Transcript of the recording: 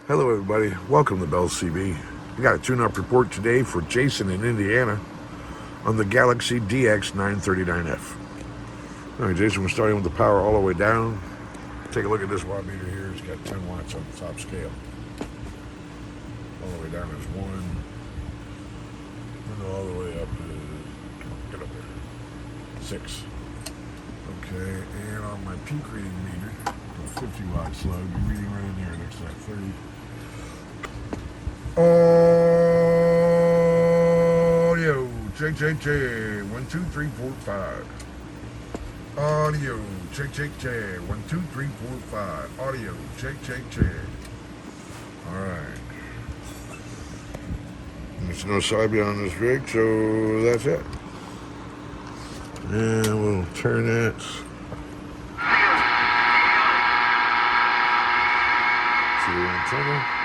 Hello, everybody. Welcome to Bell CB. We got a tune-up report today for Jason in Indiana on the Galaxy DX939F. All right, Jason, we're starting with the power all the way down. Take a look at this watt meter here. It's got 10 watts on the top scale. All the way down is 1. And all the way up is, come on, get up there, 6. Okay, and on my peak reading meter, a 50 watt slug, you're reading right in there next to that 30. Audio, check, 1, 2, 3, 4, 5. Audio, check, 1, 2, 3, 4, 5. Audio, check. All right. There's no Sybia on this rig, so that's it. And we'll turn that to the antenna.